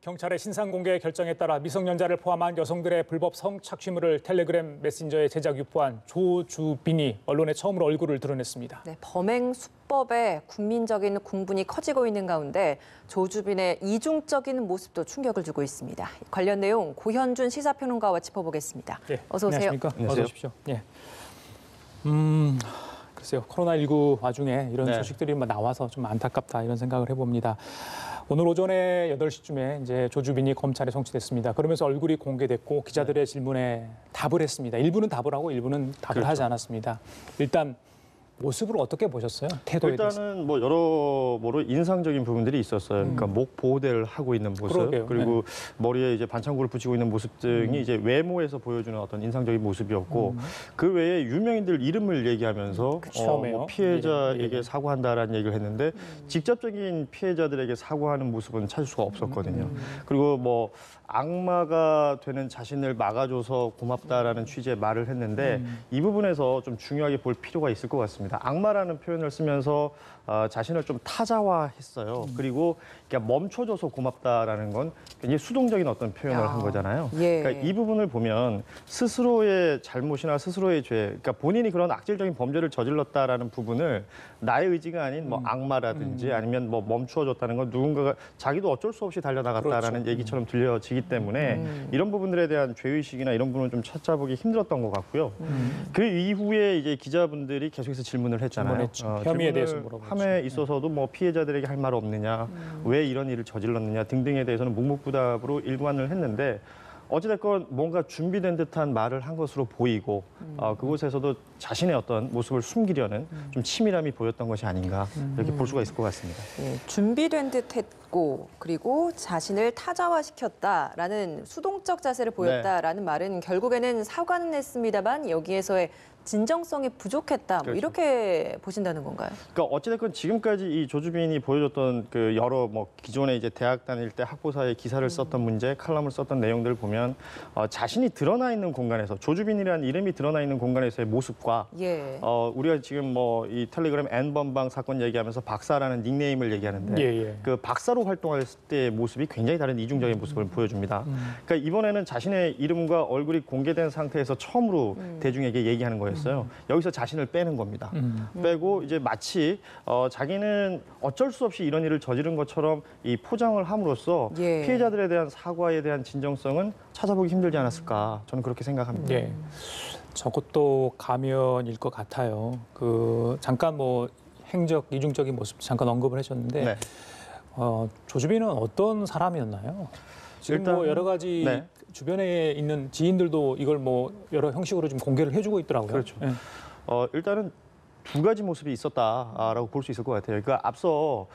경찰의 신상 공개 결정에 따라 미성년자를 포함한 여성들의 불법 성착취물을 텔레그램 메신저에 제작 유포한 조주빈이 언론에 처음으로 얼굴을 드러냈습니다. 네, 범행 수법에 국민적인 공분이 커지고 있는 가운데 조주빈의 이중적인 모습도 충격을 주고 있습니다. 관련 내용 고현준 시사평론가와 짚어보겠습니다. 어서 오세요. 안녕하십니까? 어서 오십시오. 글쎄요, 코로나19 와중에 이런 소식들이 나와서 좀 안타깝다 이런 생각을 해봅니다. 오늘 오전에 8시쯤에 이제 조주빈이 검찰에 송치됐습니다. 그러면서 얼굴이 공개됐고 기자들의 질문에 답을 했습니다. 일부는 답을 하고 일부는 답을 하지 않았습니다. 일단 모습을 어떻게 보셨어요? 태도에 대해서. 일단은 뭐 여러모로 인상적인 부분들이 있었어요. 그러니까 목 보호대를 하고 있는 모습, 그러게요. 그리고 머리에 이제 반창고를 붙이고 있는 모습 등이 이제 외모에서 보여주는 어떤 인상적인 모습이었고 그 외에 유명인들 이름을 얘기하면서 뭐 피해자에게 사과한다라는 얘기를 했는데 직접적인 피해자들에게 사과하는 모습은 찾을 수가 없었거든요. 그리고 뭐 악마가 되는 자신을 막아줘서 고맙다라는 취지의 말을 했는데 이 부분에서 좀 중요하게 볼 필요가 있을 것 같습니다. 악마라는 표현을 쓰면서 자신을 좀 타자화했어요. 그리고 그러니까 멈춰줘서 고맙다라는 건 굉장히 수동적인 어떤 표현을 한 거잖아요. 그러니까 이 부분을 보면 스스로의 잘못이나 스스로의 죄, 그러니까 본인이 그런 악질적인 범죄를 저질렀다라는 부분을 나의 의지가 아닌 뭐 악마라든지 아니면 뭐 멈추어줬다는 건 누군가가 자기도 어쩔 수 없이 달려나갔다라는 얘기처럼 들려지기 때문에 이런 부분들에 대한 죄의식이나 이런 부분을 좀 찾아보기 힘들었던 것 같고요. 그 이후에 이제 기자분들이 계속해서 질문을 했잖아요. 혐의에 대해서 물어보죠. 함에 있어서도 뭐 피해자들에게 할 말 없느냐, 왜 이런 일을 저질렀느냐 등등에 대해서는 묵묵부답으로 일관을 했는데 어찌됐건 뭔가 준비된 듯한 말을 한 것으로 보이고 그곳에서도 자신의 어떤 모습을 숨기려는 좀 치밀함이 보였던 것이 아닌가 이렇게 볼 수가 있을 것 같습니다. 준비된 듯 했고 그리고 자신을 타자화시켰다라는 수동적 자세를 보였다라는 말은 결국에는 사과는 했습니다만 여기에서의 진정성이 부족했다. 뭐 이렇게 보신다는 건가요? 그러니까 어찌됐건 지금까지 이 조주빈이 보여줬던 그 여러 뭐 기존에 이제 대학 다닐 때 학보사에 기사를 썼던 문제, 칼럼을 썼던 내용들을 보면 자신이 드러나 있는 공간에서 조주빈이라는 이름이 드러나 있는 공간에서의 모습과 우리가 지금 뭐 이 텔레그램 N번방 사건 얘기하면서 박사라는 닉네임을 얘기하는데 그 박사로 활동했을 때의 모습이 굉장히 다른 이중적인 모습을 보여줍니다. 그러니까 이번에는 자신의 이름과 얼굴이 공개된 상태에서 처음으로 대중에게 얘기하는 거예요. 여기서 자신을 빼는 겁니다. 빼고 이제 마치 자기는 어쩔 수 없이 이런 일을 저지른 것처럼 이 포장을 함으로써 피해자들에 대한 사과에 대한 진정성은 찾아보기 힘들지 않았을까 저는 그렇게 생각합니다. 저것도 가면일 것 같아요. 잠깐 뭐 행적 이중적인 모습 잠깐 언급을 하셨는데 조주빈은 어떤 사람이었나요? 지금 일단, 뭐 여러 가지 주변에 있는 지인들도 이걸 뭐 여러 형식으로 좀 공개를 해주고 있더라고요. 그렇죠. 일단은 두 가지 모습이 있었다라고 볼 수 있을 것 같아요. 그러니까 앞서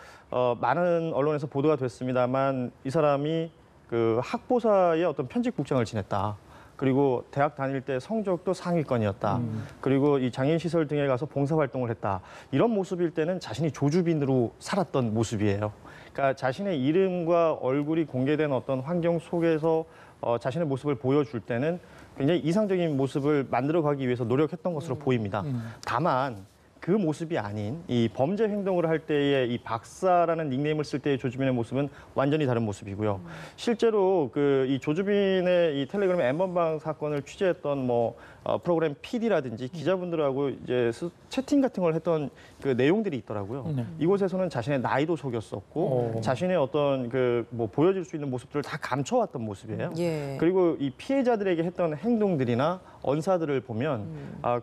많은 언론에서 보도가 됐습니다만 이 사람이 그 학보사의 어떤 편집국장을 지냈다. 그리고 대학 다닐 때 성적도 상위권이었다. 그리고 이 장애인시설 등에 가서 봉사활동을 했다. 이런 모습일 때는 자신이 조주빈으로 살았던 모습이에요. 그러니까 자신의 이름과 얼굴이 공개된 어떤 환경 속에서 자신의 모습을 보여줄 때는 굉장히 이상적인 모습을 만들어가기 위해서 노력했던 것으로 보입니다. 다만 그 모습이 아닌 이 범죄 행동을 할 때의 이 박사라는 닉네임을 쓸 때의 조주빈의 모습은 완전히 다른 모습이고요. 실제로 이 조주빈의 이 텔레그램 N번방 사건을 취재했던 뭐 프로그램 PD라든지 기자분들하고 이제 채팅 같은 걸 했던 그 내용들이 있더라고요. 이곳에서는 자신의 나이도 속였었고 자신의 어떤 뭐 보여줄 수 있는 모습들을 다 감춰왔던 모습이에요. 그리고 이 피해자들에게 했던 행동들이나 언사들을 보면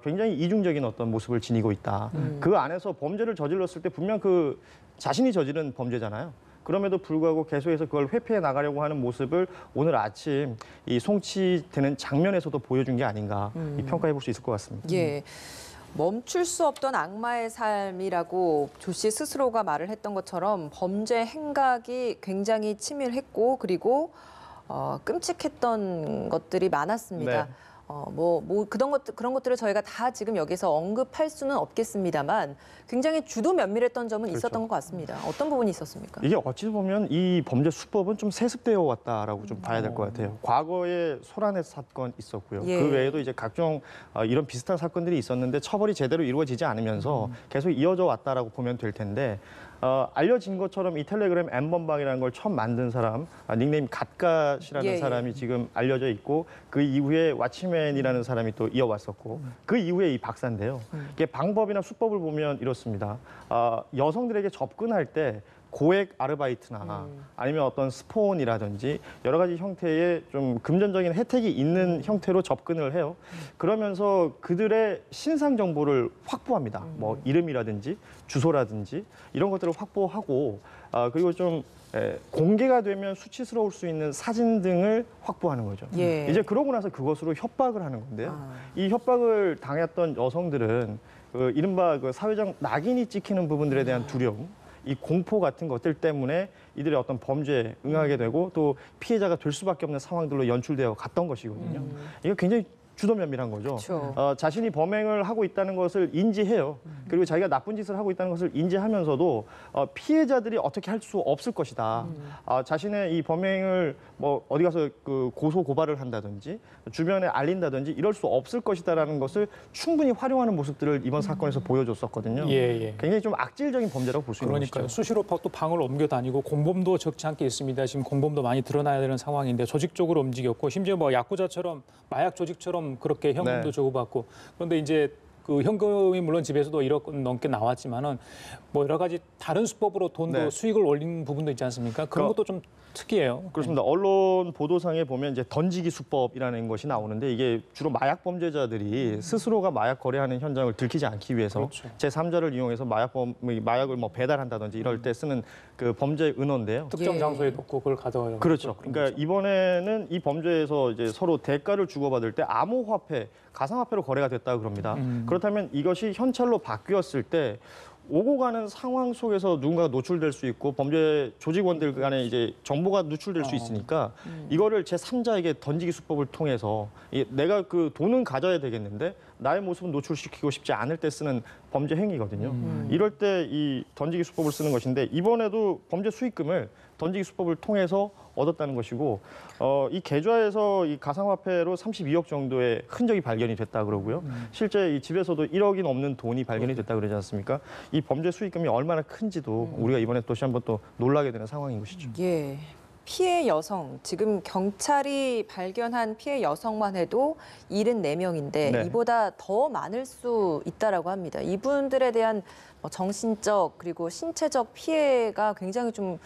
굉장히 이중적인 어떤 모습을 지니고 있다. 그 안에서 범죄를 저질렀을 때 분명 그 자신이 저지른 범죄잖아요. 그럼에도 불구하고 계속해서 그걸 회피해 나가려고 하는 모습을 오늘 아침 이 송치되는 장면에서도 보여준 게 아닌가 평가해 볼 수 있을 것 같습니다. 멈출 수 없던 악마의 삶이라고 조 씨 스스로가 말을 했던 것처럼 범죄 행각이 굉장히 치밀했고 그리고 끔찍했던 것들이 많았습니다. 그런 것들을 저희가 다 지금 여기서 언급할 수는 없겠습니다만 굉장히 주도 면밀했던 점은 있었던 것 같습니다. 어떤 부분이 있었습니까? 이게 어찌 보면 이 범죄 수법은 좀 세습되어 왔다라고 좀 봐야 될 것 같아요. 과거에 소라넷 사건 있었고요. 그 외에도 이제 각종 이런 비슷한 사건들이 있었는데 처벌이 제대로 이루어지지 않으면서 계속 이어져 왔다라고 보면 될 텐데 알려진 것처럼 이 텔레그램 N번방이라는 걸 처음 만든 사람, 닉네임 갓갓이라는 예, 예. 사람이 지금 알려져 있고 그 이후에 왓치맨이라는 사람이 또 이어왔었고 그 이후에 이 박사인데요. 이게 방법이나 수법을 보면 이렇습니다. 여성들에게 접근할 때 고액 아르바이트나 아니면 어떤 스폰이라든지 여러 가지 형태의 좀 금전적인 혜택이 있는 형태로 접근을 해요. 그러면서 그들의 신상 정보를 확보합니다. 뭐 이름이라든지 주소라든지 이런 것들을 확보하고 그리고 좀 공개가 되면 수치스러울 수 있는 사진 등을 확보하는 거죠. 예. 이제 그러고 나서 그것으로 협박을 하는 건데요. 아. 이 협박을 당했던 여성들은 이른바 그 사회적 낙인이 찍히는 부분들에 대한 두려움, 이 공포 같은 것들 때문에 이들의 어떤 범죄에 응하게 되고 또 피해자가 될 수밖에 없는 상황들로 연출되어 갔던 것이거든요. 이게 굉장히 주도면밀한 거죠. 그렇죠. 자신이 범행을 하고 있다는 것을 인지해요. 그리고 자기가 나쁜 짓을 하고 있다는 것을 인지하면서도 피해자들이 어떻게 할 수 없을 것이다. 자신의 이 범행을 뭐 어디 가서 그 고소 고발을 한다든지 주변에 알린다든지 이럴 수 없을 것이다라는 것을 충분히 활용하는 모습들을 이번 사건에서 보여줬었거든요. 예. 굉장히 좀 악질적인 범죄라고 볼 수 있는 그러니까요. 것이죠. 수시로 또 방을 옮겨 다니고 공범도 적지 않게 있습니다. 지금 공범도 많이 드러나야 되는 상황인데 조직적으로 움직였고 심지어 뭐 야쿠자처럼 마약 조직처럼 그렇게 현금도 네. 주고받고 그런데 이제 그 현금이 물론 집에서도 1억 넘게 나왔지만은 뭐 여러 가지 다른 수법으로 돈도 네. 수익을 올리는 부분도 있지 않습니까? 그런 것도 좀 특이해요. 그렇습니다. 언론 보도상에 보면 이제 던지기 수법이라는 것이 나오는데 이게 주로 마약 범죄자들이 스스로가 마약 거래하는 현장을 들키지 않기 위해서 그렇죠. 제3자를 이용해서 마약을 뭐 배달한다든지 이럴 때 쓰는 그 범죄 은어인데요. 특정 예. 장소에 놓고 그걸 가져가요. 그렇죠. 그러니까 이번에는 이 범죄에서 이제 서로 대가를 주고받을 때 암호화폐, 가상화폐로 거래가 됐다고 그럽니다. 그렇다면 이것이 현찰로 바뀌었을 때 오고 가는 상황 속에서 누군가가 노출될 수 있고 범죄 조직원들 간에 이제 정보가 누출될 수 있으니까 이거를 제3자에게 던지기 수법을 통해서 내가 그 돈은 가져야 되겠는데 나의 모습은 노출시키고 싶지 않을 때 쓰는 범죄 행위거든요. 이럴 때 이 던지기 수법을 쓰는 것인데 이번에도 범죄 수익금을 던지기 수법을 통해서 얻었다는 것이고 이 계좌에서 이 가상화폐로 32억 정도의 흔적이 발견이 됐다 그러고요. 실제 이 집에서도 1억이 넘는 돈이 발견이 됐다 그러지 않습니까? 이 범죄 수익금이 얼마나 큰지도 우리가 이번에 또 한번 또 놀라게 되는 상황인 것이죠. 예. 피해 여성, 지금 경찰이 발견한 피해 여성만 해도 74명인데 네. 이보다 더 많을 수 있다라고 합니다. 이분들에 대한 뭐 정신적 그리고 신체적 피해가 굉장히 좀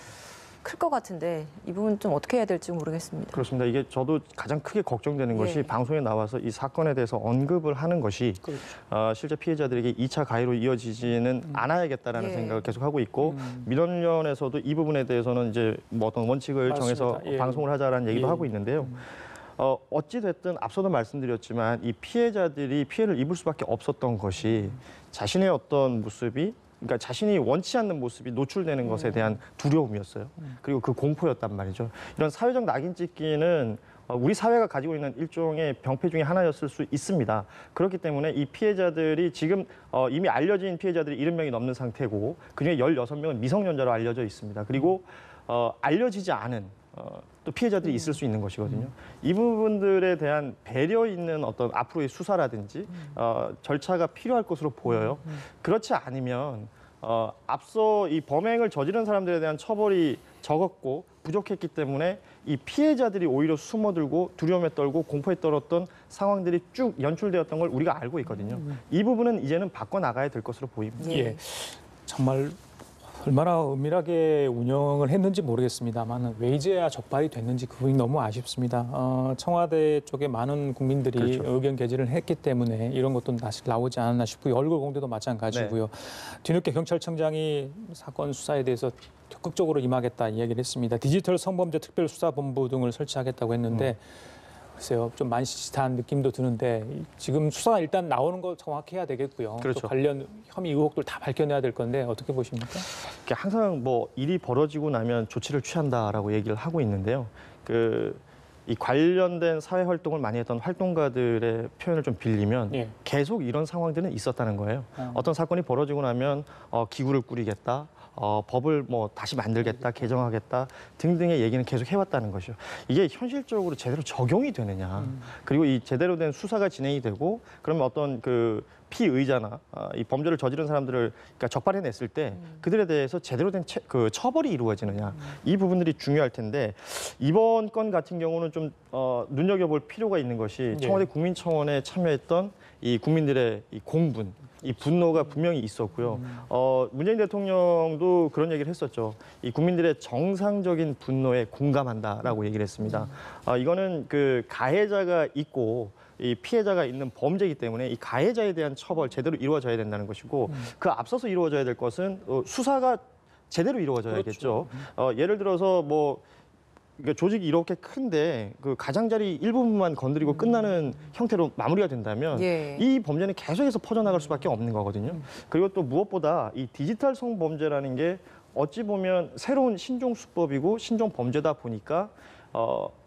클 것 같은데 이 부분 좀 어떻게 해야 될지 모르겠습니다. 그렇습니다. 이게 저도 가장 크게 걱정되는 것이 예. 방송에 나와서 이 사건에 대해서 언급을 하는 것이 그렇죠. 실제 피해자들에게 2차 가해로 이어지지는 않아야겠다라는 예. 생각을 계속 하고 있고 민원련에서도 이 부분에 대해서는 이제 뭐 어떤 원칙을 맞습니다. 정해서 예. 방송을 하자라는 얘기도 예. 하고 있는데요. 어찌 됐든 앞서도 말씀드렸지만 이 피해자들이 피해를 입을 수밖에 없었던 것이 자신의 어떤 모습이 그러니까 자신이 원치 않는 모습이 노출되는 것에 대한 두려움이었어요. 그리고 그 공포였단 말이죠. 이런 사회적 낙인 찍기는 우리 사회가 가지고 있는 일종의 병폐 중에 하나였을 수 있습니다. 그렇기 때문에 이 피해자들이 지금 이미 알려진 피해자들이 70명이 넘는 상태고 그중에 16명은 미성년자로 알려져 있습니다. 그리고 알려지지 않은 또 피해자들이 있을 수 있는 것이거든요. 이 부분들에 대한 배려 있는 어떤 앞으로의 수사라든지 절차가 필요할 것으로 보여요. 그렇지 않으면 앞서 이 범행을 저지른 사람들에 대한 처벌이 적었고 부족했기 때문에 이 피해자들이 오히려 숨어들고 두려움에 떨고 공포에 떨었던 상황들이 쭉 연출되었던 걸 우리가 알고 있거든요. 이 부분은 이제는 바꿔나가야 될 것으로 보입니다. 예. 정말 얼마나 은밀하게 운영을 했는지 모르겠습니다만 왜 이제야 적발이 됐는지 그 부분이 너무 아쉽습니다. 청와대 쪽에 많은 국민들이 그렇죠. 의견 개진을 했기 때문에 이런 것도 다시 나오지 않았나 싶고요. 얼굴 공개도 마찬가지고요. 뒤늦게 경찰청장이 사건 수사에 대해서 적극적으로 임하겠다 이야기를 했습니다. 디지털 성범죄 특별수사본부 등을 설치하겠다고 했는데 글쎄요, 좀 만시지탄 느낌도 드는데 지금 수사가 일단 나오는 거 정확해야 되겠고요. 그렇죠. 또 관련 혐의 의혹들 다 밝혀내야 될 건데 어떻게 보십니까? 항상 뭐 일이 벌어지고 나면 조치를 취한다라고 얘기를 하고 있는데요. 이 관련된 사회 활동을 많이 했던 활동가들의 표현을 좀 빌리면 예. 계속 이런 상황들은 있었다는 거예요. 어떤 사건이 벌어지고 나면 기구를 꾸리겠다. 법을 뭐 다시 만들겠다, 개정하겠다 등등의 얘기는 계속 해왔다는 것이죠. 이게 현실적으로 제대로 적용이 되느냐, 그리고 이 제대로 된 수사가 진행이 되고 그러면 어떤 피의자나 이 범죄를 저지른 사람들을 그러니까 적발해냈을 때 그들에 대해서 제대로 된 그 처벌이 이루어지느냐 이 부분들이 중요할 텐데 이번 건 같은 경우는 좀 눈여겨볼 필요가 있는 것이 예. 청와대 국민청원에 참여했던 이 국민들의 이 공분, 이 분노가 분명히 있었고요. 문재인 대통령도 그런 얘기를 했었죠. 이 국민들의 정상적인 분노에 공감한다라고 얘기를 했습니다. 이거는 그 가해자가 있고 이 피해자가 있는 범죄이기 때문에 이 가해자에 대한 처벌 제대로 이루어져야 된다는 것이고 그 앞서서 이루어져야 될 것은 수사가 제대로 이루어져야겠죠. 예를 들어서 뭐 그러니까 조직이 이렇게 큰데 그 가장자리 일부분만 건드리고 끝나는 형태로 마무리가 된다면 예. 이 범죄는 계속해서 퍼져나갈 수밖에 없는 거거든요. 그리고 또 무엇보다 이 디지털 성범죄라는 게 어찌 보면 새로운 신종 수법이고 신종 범죄다 보니까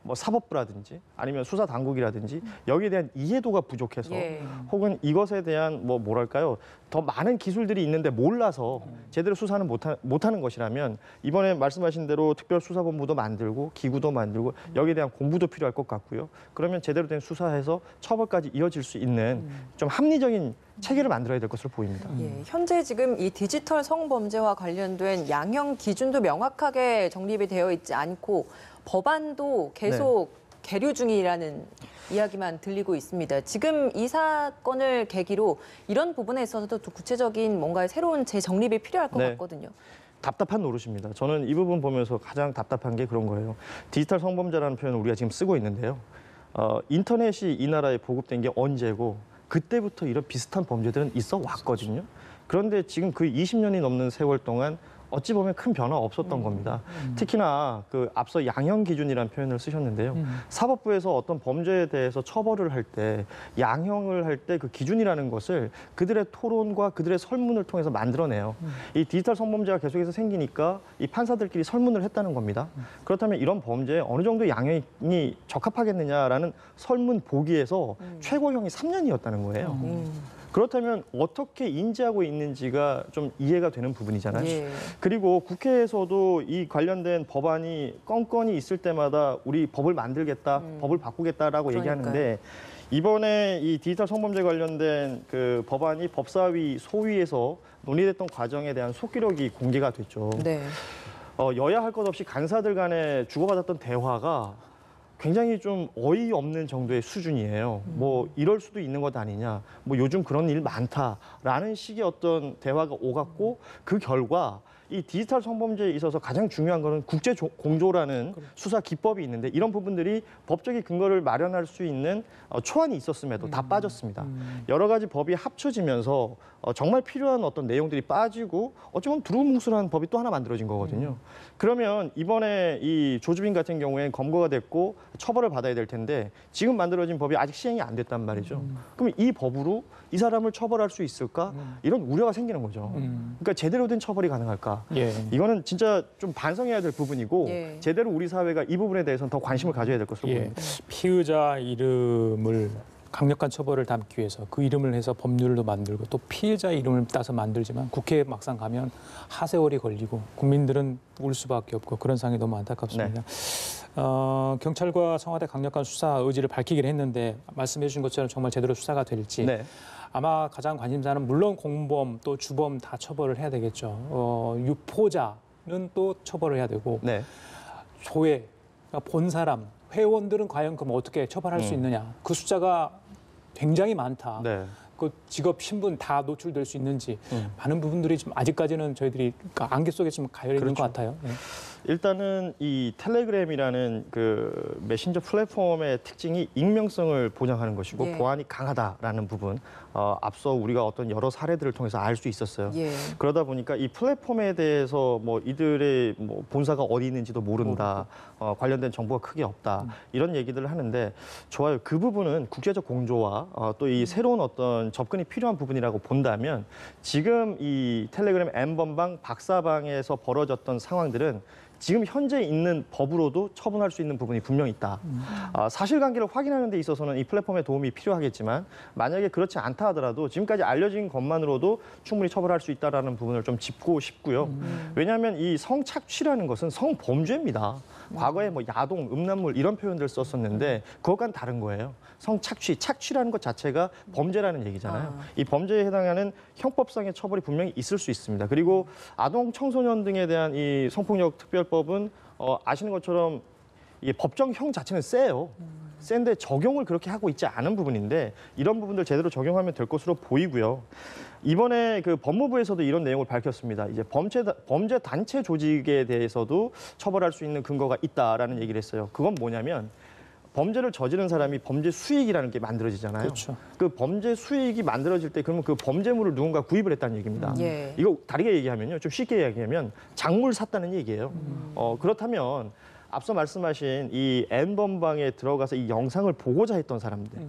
뭐 사법부라든지 아니면 수사 당국이라든지 여기에 대한 이해도가 부족해서 예. 혹은 이것에 대한 뭐랄까요 더 많은 기술들이 있는데 몰라서 제대로 수사는 못하는 것이라면 이번에 말씀하신 대로 특별수사본부도 만들고 기구도 만들고 여기에 대한 공부도 필요할 것 같고요. 그러면 제대로 된 수사해서 처벌까지 이어질 수 있는 좀 합리적인 체계를 만들어야 될 것으로 보입니다. 예, 현재 지금 이 디지털 성범죄와 관련된 양형 기준도 명확하게 정립이 되어 있지 않고 법안도 계속 계류 중이라는 이야기만 들리고 있습니다. 지금 이 사건을 계기로 이런 부분에 있어서도 또 구체적인 뭔가 새로운 재정립이 필요할 것 네. 같거든요. 답답한 노릇입니다. 저는 이 부분 보면서 가장 답답한 게 그런 거예요. 디지털 성범죄라는 표현을 우리가 지금 쓰고 있는데요. 인터넷이 이 나라에 보급된 게 언제고 그때부터 이런 비슷한 범죄들은 있어 왔거든요. 그런데 지금 그 20년이 넘는 세월 동안 어찌 보면 큰 변화 없었던 겁니다. 특히나 그 앞서 양형 기준이라는 표현을 쓰셨는데요. 사법부에서 어떤 범죄에 대해서 처벌을 할 때 양형을 할 때 그 기준이라는 것을 그들의 토론과 그들의 설문을 통해서 만들어내요. 이 디지털 성범죄가 계속해서 생기니까 이 판사들끼리 설문을 했다는 겁니다. 그렇다면 이런 범죄에 어느 정도 양형이 적합하겠느냐라는 설문 보기에서 최고형이 3년이었다는 거예요. 그렇다면 어떻게 인지하고 있는지가 좀 이해가 되는 부분이잖아요. 예. 그리고 국회에서도 이 관련된 법안이 건건이 있을 때마다 우리 법을 만들겠다, 법을 바꾸겠다라고 그러니까요. 얘기하는데 이번에 이 디지털 성범죄 관련된 그 법안이 법사위 소위에서 논의됐던 과정에 대한 속기록이 공개가 됐죠. 네. 여야 할 것 없이 간사들 간에 주고받았던 대화가 굉장히 좀 어이없는 정도의 수준이에요. 뭐 이럴 수도 있는 것 아니냐. 뭐 요즘 그런 일 많다라는 식의 어떤 대화가 오갔고 그 결과 이 디지털 성범죄에 있어서 가장 중요한 거는 국제 공조라는 수사 기법이 있는데 이런 부분들이 법적인 근거를 마련할 수 있는 초안이 있었음에도 다 빠졌습니다. 여러 가지 법이 합쳐지면서 정말 필요한 어떤 내용들이 빠지고 어쩌면 두루뭉술한 법이 또 하나 만들어진 거거든요. 그러면 이번에 이 조주빈 같은 경우에 검거가 됐고 처벌을 받아야 될 텐데 지금 만들어진 법이 아직 시행이 안 됐단 말이죠. 그럼 이 법으로 이 사람을 처벌할 수 있을까? 이런 우려가 생기는 거죠. 그러니까 제대로 된 처벌이 가능할까? 예. 이거는 진짜 좀 반성해야 될 부분이고 예. 제대로 우리 사회가 이 부분에 대해서는 더 관심을 가져야 될 것으로 예. 보입니다. 피의자 이름을 강력한 처벌을 담기 위해서 그 이름을 해서 법률도 만들고 또 피해자 이름을 따서 만들지만 국회에 막상 가면 하세월이 걸리고 국민들은 울 수밖에 없고 그런 상황이 너무 안타깝습니다. 경찰과 청와대 강력한 수사 의지를 밝히긴 했는데 말씀해 주신 것처럼 정말 제대로 수사가 될지 네. 아마 가장 관심사는 물론 공범 또 주범 다 처벌을 해야 되겠죠. 유포자는 또 처벌을 해야 되고 네. 조회, 그러니까 본 사람, 회원들은 과연 그럼 어떻게 처벌할 수 있느냐. 그 숫자가 굉장히 많다. 네. 그 직업, 신분 다 노출될 수 있는지 많은 부분들이 좀 아직까지는 저희들이 그러니까 안개 속에 좀 가여 있는 것 같아요. 네. 일단은 이 텔레그램이라는 그 메신저 플랫폼의 특징이 익명성을 보장하는 것이고 예. 보안이 강하다라는 부분 앞서 우리가 어떤 여러 사례들을 통해서 알 수 있었어요. 예. 그러다 보니까 이 플랫폼에 대해서 뭐 이들의 뭐 본사가 어디 있는지도 모른다, 관련된 정보가 크게 없다 이런 얘기들을 하는데 좋아요. 그 부분은 국제적 공조와 또 이 새로운 어떤 접근이 필요한 부분이라고 본다면 지금 이 텔레그램 N번방, 박사방에서 벌어졌던 상황들은 지금 현재 있는 법으로도 처분할 수 있는 부분이 분명히 있다. 사실관계를 확인하는 데 있어서는 이 플랫폼의 도움이 필요하겠지만 만약에 그렇지 않다 하더라도 지금까지 알려진 것만으로도 충분히 처벌할 수 있다는 부분을 좀 짚고 싶고요. 왜냐하면 이 성착취라는 것은 성범죄입니다. 과거에 뭐 야동, 음란물 이런 표현들 썼었는데 그것과는 다른 거예요. 성착취, 착취라는 것 자체가 범죄라는 얘기잖아요. 이 범죄에 해당하는 형법상의 처벌이 분명히 있을 수 있습니다. 그리고 아동, 청소년 등에 대한 이 성폭력 특별법은 아시는 것처럼 이게 법정형 자체는 세요. 센데 적용을 그렇게 하고 있지 않은 부분인데 이런 부분들 제대로 적용하면 될 것으로 보이고요. 이번에 그 법무부에서도 이런 내용을 밝혔습니다. 이제 범죄 단체 조직에 대해서도 처벌할 수 있는 근거가 있다라는 얘기를 했어요. 그건 뭐냐면 범죄를 저지른 사람이 범죄 수익이라는 게 만들어지잖아요. 그렇죠. 그 범죄 수익이 만들어질 때 그러면 그 범죄물을 누군가 구입을 했다는 얘기입니다. 예. 이거 다르게 얘기하면요. 좀 쉽게 얘기하면 작물 샀다는 얘기예요. 그렇다면 앞서 말씀하신 이 N번방에 들어가서 이 영상을 보고자 했던 사람들.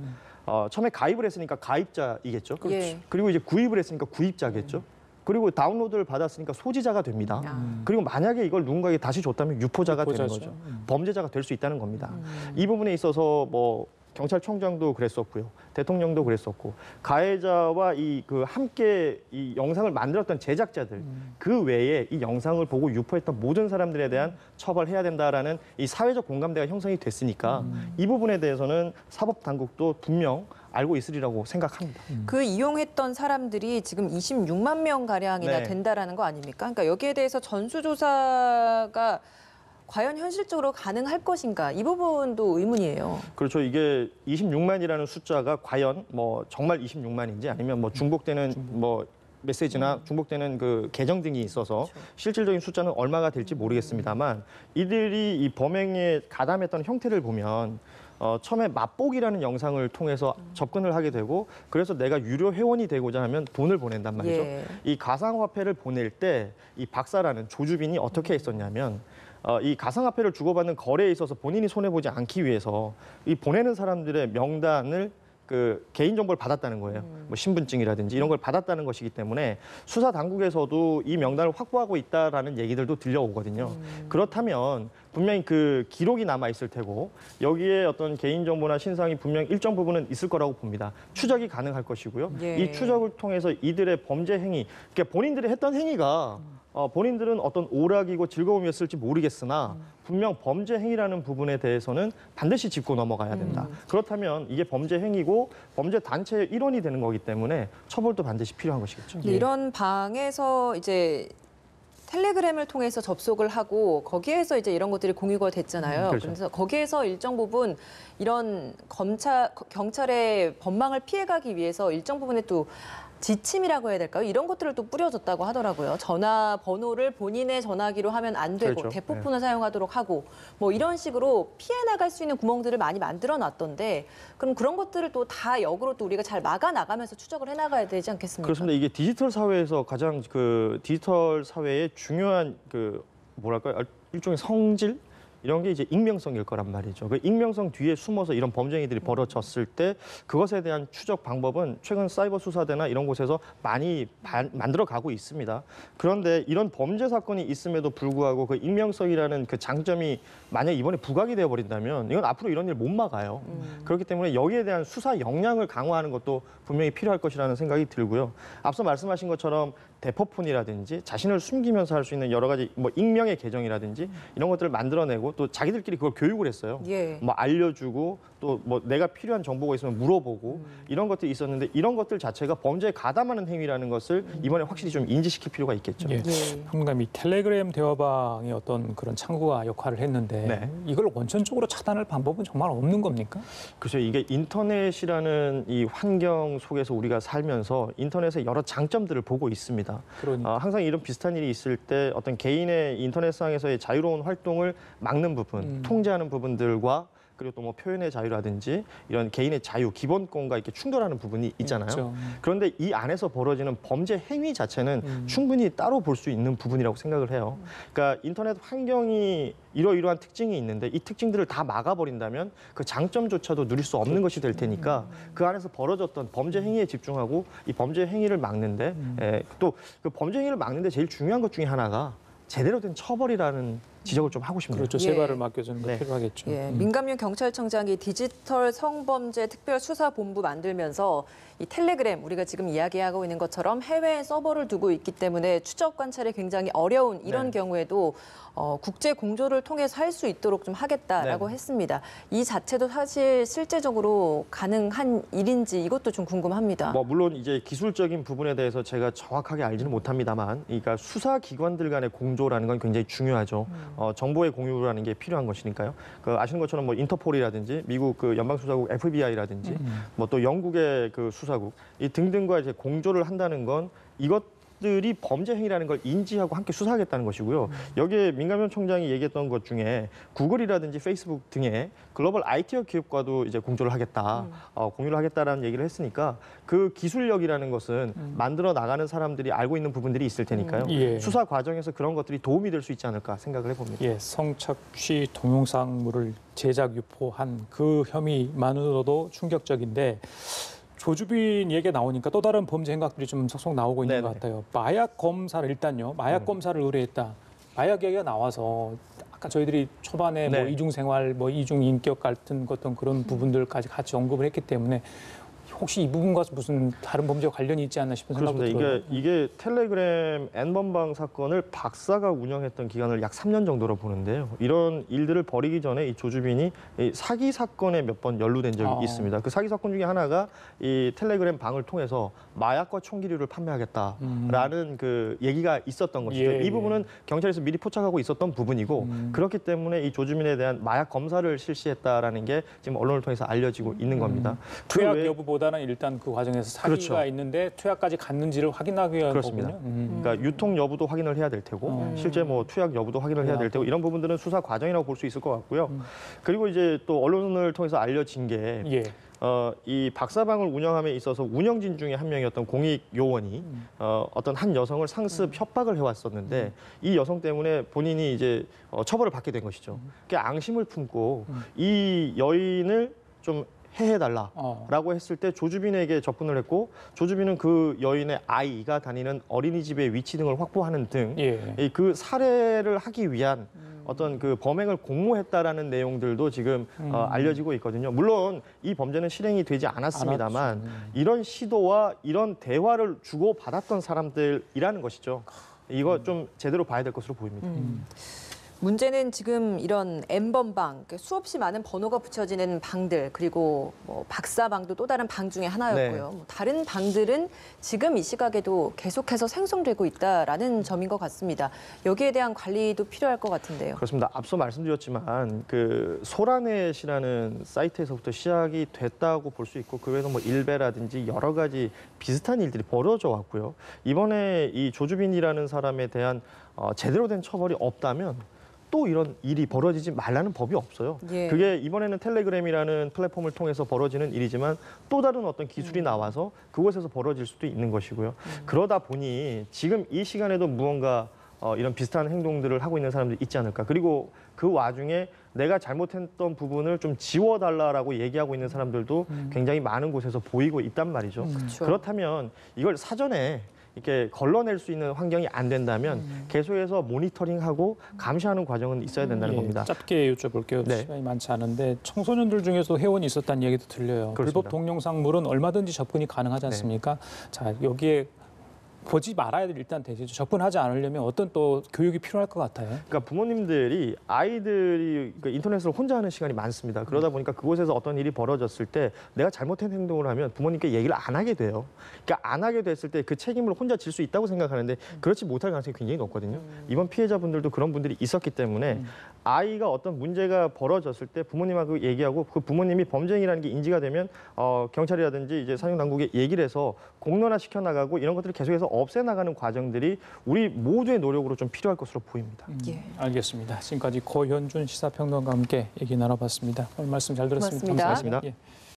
처음에 가입을 했으니까 가입자이겠죠. 예. 그리고 이제 구입을 했으니까 구입자겠죠. 그리고 다운로드를 받았으니까 소지자가 됩니다. 그리고 만약에 이걸 누군가에게 다시 줬다면 유포자가 되는 유포자죠. 거죠. 범죄자가 될 수 있다는 겁니다. 이 부분에 있어서 뭐 경찰청장도 그랬었고요. 대통령도 그랬었고 가해자와 이 그 함께 이 영상을 만들었던 제작자들 그 외에 이 영상을 보고 유포했던 모든 사람들에 대한 처벌해야 된다라는 이 사회적 공감대가 형성이 됐으니까 이 부분에 대해서는 사법 당국도 분명 알고 있으리라고 생각합니다. 그 이용했던 사람들이 지금 26만 명 가량이나 네. 된다라는 거 아닙니까? 그러니까 여기에 대해서 전수조사가 과연 현실적으로 가능할 것인가 이 부분도 의문이에요. 그렇죠. 이게 26만이라는 숫자가 과연 뭐 정말 26만인지 아니면 뭐 중복되는 뭐 메시지나 중복되는 그 계정 등이 있어서 실질적인 숫자는 얼마가 될지 모르겠습니다만 이들이 이 범행에 가담했던 형태를 보면 처음에 맛보기라는 영상을 통해서 접근을 하게 되고 그래서 내가 유료 회원이 되고자 하면 돈을 보낸단 말이죠. 예. 이 가상화폐를 보낼 때 이 박사라는 조주빈이 어떻게 했었냐면 이 가상화폐를 주고받는 거래에 있어서 본인이 손해보지 않기 위해서 이 보내는 사람들의 명단을 그 개인정보를 받았다는 거예요. 뭐 신분증이라든지 이런 걸 받았다는 것이기 때문에 수사 당국에서도 이 명단을 확보하고 있다라는 얘기들도 들려오거든요. 그렇다면 분명히 그 기록이 남아 있을 테고 여기에 어떤 개인정보나 신상이 분명 일정 부분은 있을 거라고 봅니다. 추적이 가능할 것이고요. 예. 이 추적을 통해서 이들의 범죄 행위, 그러니까 본인들이 했던 행위가 본인들은 어떤 오락이고 즐거움이었을지 모르겠으나 분명 범죄 행위라는 부분에 대해서는 반드시 짚고 넘어가야 된다. 그렇다면 이게 범죄 행위고 범죄 단체의 일원이 되는 거기 때문에 처벌도 반드시 필요한 것이겠죠. 근데 이런 방에서 이제 텔레그램을 통해서 접속을 하고 거기에서 이제 이런 것들이 공유가 됐잖아요. 그렇죠. 그래서 거기에서 일정 부분 이런 경찰의 법망을 피해가기 위해서 일정 부분에 또 지침이라고 해야 될까요? 이런 것들을 또 뿌려줬다고 하더라고요. 전화번호를 본인의 전화기로 하면 안 되고 그렇죠. 대포폰을 사용하도록 하고 뭐 이런 식으로 피해 나갈 수 있는 구멍들을 많이 만들어 놨던데 그럼 그런 것들을 또 다 역으로 또 우리가 잘 막아 나가면서 추적을 해 나가야 되지 않겠습니까? 그렇습니다. 이게 디지털 사회에서 가장 그 디지털 사회의 중요한 그 뭐랄까요? 일종의 성질 이런 게 이제 익명성일 거란 말이죠. 그 익명성 뒤에 숨어서 이런 범죄 행위들이 벌어졌을 때 그것에 대한 추적 방법은 최근 사이버 수사대나 이런 곳에서 많이 만들어 가고 있습니다. 그런데 이런 범죄 사건이 있음에도 불구하고 그 익명성이라는 그 장점이 만약 이번에 부각이 되어 버린다면 이건 앞으로 이런 일 못 막아요. 그렇기 때문에 여기에 대한 수사 역량을 강화하는 것도 분명히 필요할 것이라는 생각이 들고요. 앞서 말씀하신 것처럼 대포폰이라든지 자신을 숨기면서 할 수 있는 여러 가지 뭐 익명의 계정이라든지 이런 것들을 만들어내고 또 자기들끼리 그걸 교육을 했어요. 예. 뭐 알려주고 또 뭐 내가 필요한 정보가 있으면 물어보고 이런 것들이 있었는데 이런 것들 자체가 범죄에 가담하는 행위라는 것을 이번에 확실히 좀 인지시킬 필요가 있겠죠. 예. 예. 평론가님, 이 텔레그램 대화방의 어떤 그런 창구가 역할을 했는데 네. 이걸 원천적으로 차단할 방법은 정말 없는 겁니까? 그렇죠. 이게 인터넷이라는 이 환경 속에서 우리가 살면서 인터넷의 여러 장점들을 보고 있습니다. 그러니까. 항상 이런 비슷한 일이 있을 때 어떤 개인의 인터넷상에서의 자유로운 활동을 막는 부분, 통제하는 부분들과 그리고 또 뭐 표현의 자유라든지 이런 개인의 자유, 기본권과 이렇게 충돌하는 부분이 있잖아요. 있죠. 그런데 이 안에서 벌어지는 범죄 행위 자체는 충분히 따로 볼 수 있는 부분이라고 생각을 해요. 그러니까 인터넷 환경이 이러이러한 특징이 있는데 이 특징들을 다 막아버린다면 그 장점조차도 누릴 수 없는 것이 될 테니까 그 안에서 벌어졌던 범죄 행위에 집중하고 이 범죄 행위를 막는데 또 그 범죄 행위를 막는데 제일 중요한 것 중에 하나가 제대로 된 처벌이라는 지적을 좀 하고 싶네요. 그렇죠. 예. 세발을 맡겨주는 거 네. 필요하겠죠. 예, 민감윤 경찰청장이 디지털 성범죄 특별수사본부 만들면서 이 텔레그램 우리가 지금 이야기하고 있는 것처럼 해외에 서버를 두고 있기 때문에 추적 관찰이 굉장히 어려운 이런 네. 경우에도 국제 공조를 통해서 할 수 있도록 좀 하겠다라고 네. 했습니다. 이 자체도 사실 실제적으로 가능한 일인지 이것도 좀 궁금합니다. 뭐 물론 이제 기술적인 부분에 대해서 제가 정확하게 알지는 못합니다만, 그러니까 수사 기관들 간의 공조라는 건 굉장히 중요하죠. 정보의 공유라는 게 필요한 것이니까요. 그 아시는 것처럼 뭐 인터폴이라든지 미국 그 연방수사국 FBI라든지 뭐 또 영국의 그 수사국 이 등등과 이제 공조를 한다는 건 이것들이 범죄 행위라는 걸 인지하고 함께 수사하겠다는 것이고요. 여기에 민감현 총장이 얘기했던 것 중에 구글이라든지 페이스북 등의 글로벌 IT 기업과도 이제 공조를 하겠다, 공유를 하겠다라는 얘기를 했으니까 그 기술력이라는 것은 만들어 나가는 사람들이 알고 있는 부분들이 있을 테니까요. 예. 수사 과정에서 그런 것들이 도움이 될 수 있지 않을까 생각을 해봅니다. 예, 성착취 동영상물을 제작 유포한 그 혐의만으로도 충격적인데 조주빈 얘기가 나오니까 또 다른 범죄 행각들이 좀 속속 나오고 있는 네네. 것 같아요. 마약 검사를 일단요. 마약 검사를 의뢰했다. 마약 얘기가 나와서 아까 저희들이 초반에 뭐 네. 이중생활, 뭐 이중인격 같은 어떤 그런 부분들까지 같이 언급을 했기 때문에 혹시 이 부분과 무슨 다른 범죄와 관련이 있지 않나 싶은 생각도 그렇습니다. 들어요. 이게 텔레그램 N번방 사건을 박사가 운영했던 기간을 약 3년 정도로 보는데요. 이런 일들을 벌이기 전에 이 조주빈이 이 사기 사건에 몇 번 연루된 적이 있습니다. 그 사기 사건 중에 하나가 이 텔레그램 방을 통해서 마약과 총기류를 판매하겠다라는 그 얘기가 있었던 것이죠. 예, 이 부분은 경찰에서 미리 포착하고 있었던 부분이고 그렇기 때문에 이 조주빈에 대한 마약 검사를 실시했다라는 게 지금 언론을 통해서 알려지고 있는 겁니다. 그 투약 외에 여부보다는 일단 그 과정에서 사기가 그렇죠. 있는데 투약까지 갔는지를 확인하기 위한 그렇습니다. 거군요. 그러니까 유통 여부도 확인을 해야 될 테고 실제 뭐 투약 여부도 확인을 해야 될 테고 이런 부분들은 수사 과정이라고 볼 수 있을 것 같고요. 그리고 이제 또 언론을 통해서 알려진 게 예. 이 박사방을 운영함에 있어서 운영진 중에 한 명이었던 공익 요원이 어떤 한 여성을 상습 협박을 해왔었는데 이 여성 때문에 본인이 이제 처벌을 받게 된 것이죠. 그 앙심을 품고 이 여인을 좀 해달라라고 했을 때 조주빈에게 접근을 했고 조주빈은 그 여인의 아이가 다니는 어린이집의 위치 등을 확보하는 등 예. 그 살해를 하기 위한 어떤 그 범행을 공모했다라는 내용들도 지금 알려지고 있거든요. 물론 이 범죄는 실행이 되지 않았습니다만 이런 시도와 이런 대화를 주고 받았던 사람들이라는 것이죠. 이거 좀 제대로 봐야 될 것으로 보입니다. 문제는 지금 이런 N번방, 수없이 많은 번호가 붙여지는 방들, 그리고 뭐 박사방도 또 다른 방 중에 하나였고요. 네. 뭐 다른 방들은 지금 이 시각에도 계속해서 생성되고 있다라는 점인 것 같습니다. 여기에 대한 관리도 필요할 것 같은데요. 그렇습니다. 앞서 말씀드렸지만 그 소라넷이라는 사이트에서부터 시작이 됐다고 볼 수 있고 그 외에도 뭐 일베라든지 여러 가지 비슷한 일들이 벌어져 왔고요. 이번에 이 조주빈이라는 사람에 대한 제대로 된 처벌이 없다면 또 이런 일이 벌어지지 말라는 법이 없어요. 예. 그게 이번에는 텔레그램이라는 플랫폼을 통해서 벌어지는 일이지만 또 다른 어떤 기술이 나와서 그곳에서 벌어질 수도 있는 것이고요. 그러다 보니 지금 이 시간에도 무언가 이런 비슷한 행동들을 하고 있는 사람들이 있지 않을까. 그리고 그 와중에 내가 잘못했던 부분을 좀 지워달라라고 얘기하고 있는 사람들도 굉장히 많은 곳에서 보이고 있단 말이죠. 그렇죠. 그렇다면 이걸 사전에 이렇게 걸러낼 수 있는 환경이 안 된다면 계속해서 모니터링하고 감시하는 과정은 있어야 된다는 예, 겁니다. 짧게 여쭤볼게요. 네. 시간이 많지 않은데 청소년들 중에서 회원이 있었다는 얘기도 들려요. 그렇습니다. 불법 동영상물은 얼마든지 접근이 가능하지 않습니까? 자, 여기에 보지 말아야 될 일단 되죠. 접근하지 않으려면 어떤 또 교육이 필요할 것 같아요. 그러니까 부모님들이 아이들이 인터넷을 혼자 하는 시간이 많습니다. 그러다 보니까 그곳에서 어떤 일이 벌어졌을 때 내가 잘못한 행동을 하면 부모님께 얘기를 안 하게 돼요. 그러니까 안 하게 됐을 때 그 책임을 혼자 질 수 있다고 생각하는데 그렇지 못할 가능성이 굉장히 높거든요. 이번 피해자분들도 그런 분들이 있었기 때문에 아이가 어떤 문제가 벌어졌을 때 부모님하고 얘기하고 그 부모님이 범죄행위라는 게 인지가 되면 경찰이라든지 이제 사정당국에 얘기를 해서 공론화 시켜나가고 이런 것들을 계속해서 없애나가는 과정들이 우리 모두의 노력으로 좀 필요할 것으로 보입니다. 예. 알겠습니다. 지금까지 고현준 시사평론가와 함께 얘기 나눠봤습니다. 오늘 말씀 잘 들었습니다. 고맙습니다. 감사합니다. 고맙습니다. 예.